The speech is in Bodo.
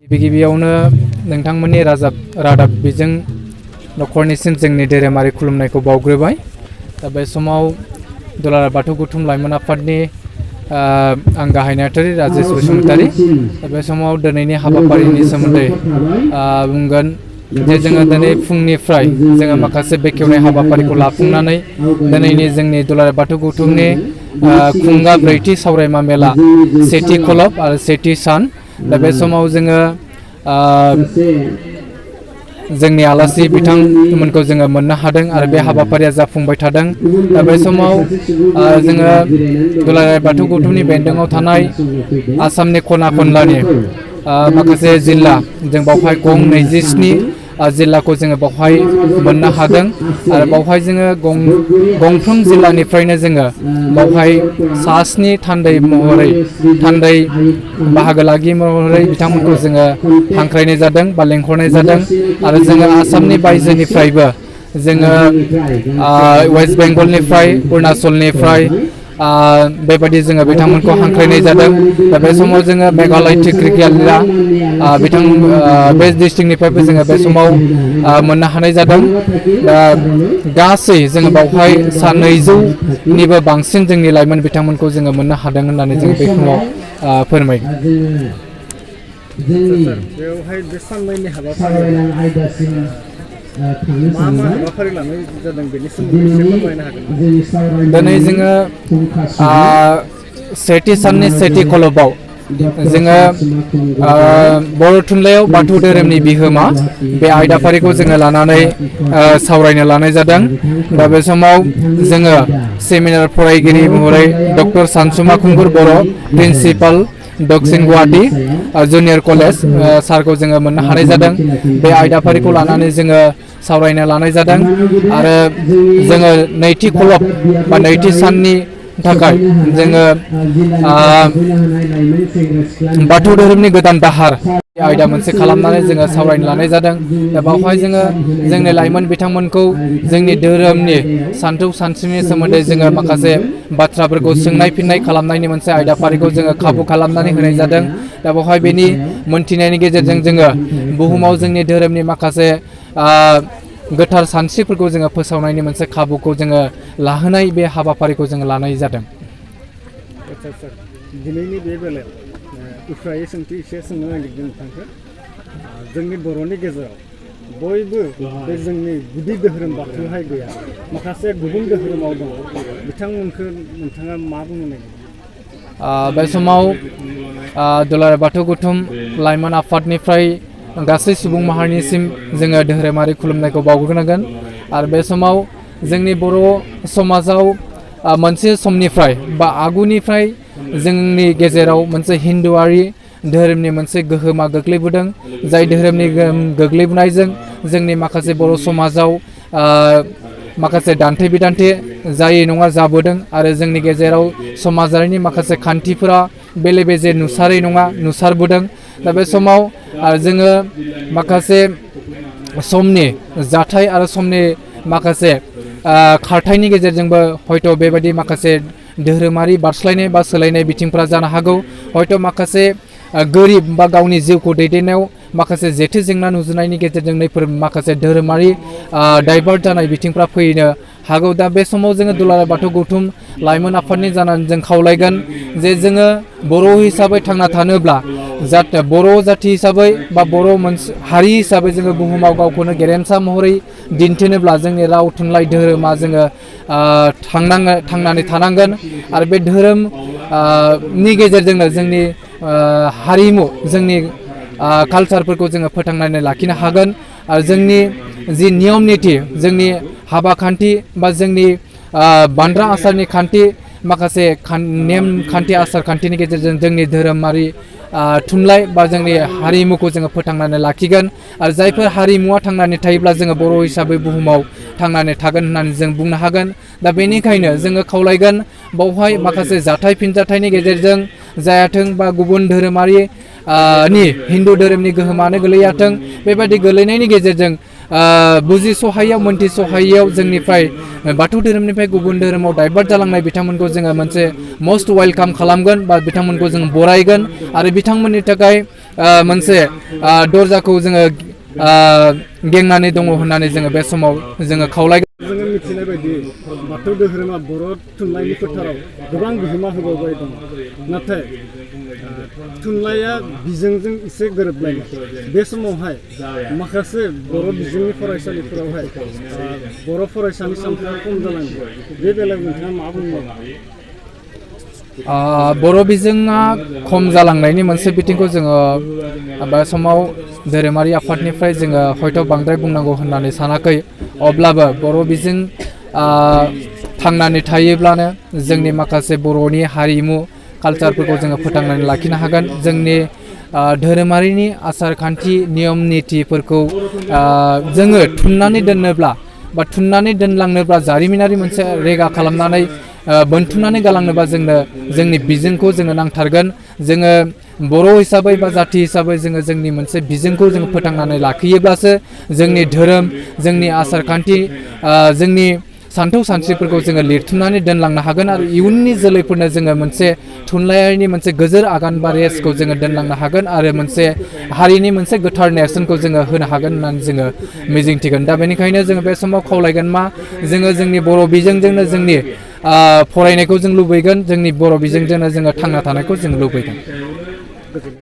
गिबियावनो नोंथांमोननि रादाब बिजों नखरनिसिम जोंनि धोरोमारि खुलुमनायखौ बावग्रोबाय। दा बे समाव दुलाराय बाथौ गौथुम लाइमोन आफादनि आं गाहाय नेहाथारि राजेश बसुमतारी। दा बे समाव दिनैनि हाबाफारिनि सोमोन्दै बुंगोन जे जोङो दिनै फुंनिफ्राय जोङो माखासे बेखेवनाय हाबाफारिखौ लाफुंनानै दिनैनि जोंनि दुलाराय बाथौ गौथुमनि खुंगा ब्रैथि सावरायमा मेला सेथि खलब आरो सेथि सान। दा बे समाव जोङो जोंनि आलासि बिथांमोनखौ जोङो मोननो हादों आरो बे हाबाफारिया जाफुंबाय थादों। दा बे समाव जोङो दुलाराय बाथौ गौथुमनि बेन्दोङाव थानाय आसामनि खना खनलानि माखासे जिल्ला जों बावहाय गं 27 जिल्लाखौ जोङो बावहाय मोननो हादों आरो बावहाय जोङो गंफ्रोम जिल्लानिफ्रायनो जोङो बावहाय सा 7 थान्दै बाहागो लागि महरै बिथांमोनखौ जोङो हांख्रायनाय जादों बा लेंहरनाय जादों आरो जोङो आसामनि बायजोनिफ्रायबो जोङो वेस्ट बेंगलनिफ्राय अरुणाचलनिफ्राय बेबायदि जोङो बिथांमोनखौ हांख्रायनाय जादों। दा बे समाव जोङो मेघालय टिक्रिकियालिया बे डिस्ट्रिक्टनिफ्रायबो जोङो बे समाव मोननो हानाय जादों। दा गासै जोङो बावहाय 200निबो बांसिन जोंनि लाइमोन बिथांमोनखौ जोङो मोननो हादों होननानै जोङो बे समाव फोरमायगोन। बेवहाय बे साननैनि हाबाफारियाव मा हाबाफारि लानाय जादों बेनि सोमोन्दै एसे फोरमायनो हागोन? दिनै जोङो सेथि साननि सेथि खलबाव जोङो बर' थुनलाइयाव बाथौ धोरोमनि बिहोमा बे आयदाफारिखौ जोङो लानानै सावरायनो लानाय जादों। दा बे समाव जोङो सेमिनार फरायगिरि महरै डक्टर सानसुमा खुंगुर बर' प्रिन्सिपाल दक्षिण गुवाहाटी जुनियर कलेज सारखौ जोङो मोननो हानाय जादों। बे आयदाफारिखौ लानानै जोङो सावरायनो लानाय जादों आरो जोङो नैथि खलब बा नैथि साननि थाखाय जोङो बाथौ धोरोमनि गोदान दाहार आयदा मोनसे खालामनानै जोङो सावरायनो लानाय जादों। दा बावहाय जोङो जोंनि लाइमोन बिथांमोनखौ जोंनि धोरोमनि सानथौ सानस्रिनि सोमोन्दै जोङो माखासे बाथ्राफोरखौ सोंनाय फिननाय खालामनायनि मोनसे आयदाफारिखौ जोङो खाबु खालामनानै होनाय जादों। दा बावहाय बेनि मोनथिनायनि गेजेरजों जोङो बुहुमाव जोंनि धोरोमनि माखासे गोथार सानस्रिफोरखौ जोङो फोसावनायनि मोनसे खाबुखौ जोङो लाहोनाय बे हाबाफारिखौ जोङो लानाय जादों। दिनैनि बे बेलायाव उफ्रायै सोंथि एसे सोंनो नागिरदों नोंथांखौ। जोंनि बर'नि गेजेराव बयबो बे जोंनि गुदि धोरोम बाथौहाय गैया, माखासे गुबुन धोरोमाव दङ, बिथांमोनखौ नोंथाङा मा बुंनो नागिरदों? बे समाव दुलाराय बाथौ गौथुम लाइमोन आफादनिफ्राय गासै सुबुं माहारिनिसिम जोङो धोरोमारि खुलुमनायखौ बावग्रोनांगोन आरो बे समाव जोंनि बर' समाजाव मोनसे समनिफ्राय बा आगुनिफ्राय जोंनि गेजेराव मोनसे हिन्दुआरि धोरोमनि मोनसे गोहोमा गोग्लैबोदों। जाय धोरोमनि गोग्लैबोनायजों जोंनि माखासे बर' समाजाव माखासे दान्थे बिदान्थे जायै नङा जाबोदों आरो जोंनि गेजेराव समाजारिनि माखासे खान्थिफोरा बेले बेजे नुसारै नङा नुसारबोदों। दा बे समाव जोङो माखासे समनि जाथाय आरो समनि माखासे खारथायनि गेजेरजोंबो हयथ' बेबायदि माखासे धोरोमारि बारस्लायनाय बा सोलायनाय बिथिंफोरा जानो हागौ। हयथ' माखासे गोरिब बा गावनि जिउखौ दैदेननायाव माखासे जेथो जेंना नुजानायनि गेजेरजों नैफोर माखासे धोरोमारि डाइभार्ट जानाय बिथिंफ्रा फैनो हागौ। दा बे समाव जोङो दुलाराय बाथौ गौथुम लाइमोन आफादनि जानानै जों खावलायगोन जे जोङो बर' हिसाबै थांना थानोब्ला बर' जाथि हिसाबै बा बर' मोनसे हारि हिसाबै जोङो बुहुमाव गावखौनो गेरेमसा महरै दिन्थिनोब्ला जोंनि राव थुनलाइ धोरोमा जोङो थांनानै थानांगोन आरो बे धोरोमनि गेजेरजोंनो जोंनि हारिमु जोंनि कालचारफोरखौ जोङो फोथांनानै लाखिनो हागोन आरो जोंनि जि नियम निथि जोंनि हाबा खान्थि बा जोंनि बान्द्रा आसारनि खान्थि माखासे नेम खान्थि आसार खान्थिनि गेजेरजों जोंनि धोरोमारि थुनलाइ बा जोंनि हारिमुखौ जोङो फोथांनानै लाखिगोन आरो जायफोर हारिमुवा थांनानै थायोब्ला जोङो बर' हिसाबै बुहुमाव थांनानै थागोन होननानै जों बुंनो हागोन। दा बेनिखायनो जोङो खावलायगोन बावहाय माखासे जाथाय फिनजाथायनि गेजेरजों जायाथों बा गुबुन धोरोमारि हिन्दु धोरोमनि गोहोमानो गोलैयाथों, बेबायदि गोलैनायनि गेजेरजों बुजिसहायैयाव मोनथिसहायैयाव जोंनिफ्राय बाथौ धोरोमनिफ्राय गुबुन धोरोमाव डाइभार्ट जालांनाय बिथांमोनखौ जोङो मोनसे मस्ट वेलकाम खालामगोन बा बिथांमोनखौ जों बरायगोन आरो बिथांमोननि थाखाय मोनसे दरजाखौ जोङो गेंनानै दङ होननानै जोङो बे समाव जोङो खावलायगोन। जोङो मिथिनाय बायदि बाथौ धोरोमा बर' थुनलाइनि फोथाराव गोबां बिहोमा होबोबाय दङ, नाथाय थुनलाइया बिजोंजों एसे गोरोबलायनाय। बे समावहाय माखासे बर' बिजोंनि फरायसालिफोरावहाय बर' फरायसानि सानखोआ खम जालांदों। बे बेलायाव नोंथाङा मा बुंनो? बर' बिजोङा खम जालांनायनि मोनसे बिथिंखौ जोङो बे समाव धोरोमारि आफादनिफ्राय जोङो हयथ' बांद्राय बुंनांगौ होननानै सानाखै। अब्लाबो बर' बिजों थांनानै थायोब्लानो जोंनि माखासे बर'नि हारिमु कालचारफोरखौ जोङो फोथांनानै लाखिनो हागोन। जोंनि धोरोमारिनि आसार खान्थि नियम नितिफोरखौ जोङो थुननानै दोननोब्ला बा थुननानै दोनलांनोब्ला जारिमिनारि मोनसे रेगा खालामनानै बोनथुमनानै गालांनोबा जोंनो जोंनि बिजोंखौ जोङो नांथारगोन। जोङो बर' हिसाबै बा जाथि हिसाबै जोङो जोंनि मोनसे बिजोंखौ जोङो फोथांनानै लाखियोब्लासो जोंनि धोरोम, जोंनि आसार खान्थि, जोंनि सानथौ सानस्रिफोरखौ जोङो लिरथुमनानै दोनलांनो हागोन आरो इयुननि जोलैफोरनो जोङो मोनसे थुनलाइयारिनि मोनसे गोजोर आगान बा रेसखौ जोङो दोनलांनो हागोन आरो मोनसे हारिनि मोनसे गोथार नेरसोनखौ जोङो होनो हागोन होननानै जोङो मिजिंथिगोन। दा बेनिखायनो जोङो बे समाव खावलायगोन मा जोङो जोंनि बर' बिजोंजोंनो जोंनि फरायनायखौ जों लुबैगोन, जोंनि बर' बिजोंजोंनो जोङो थांना थानायखौ जों लुबैगोन।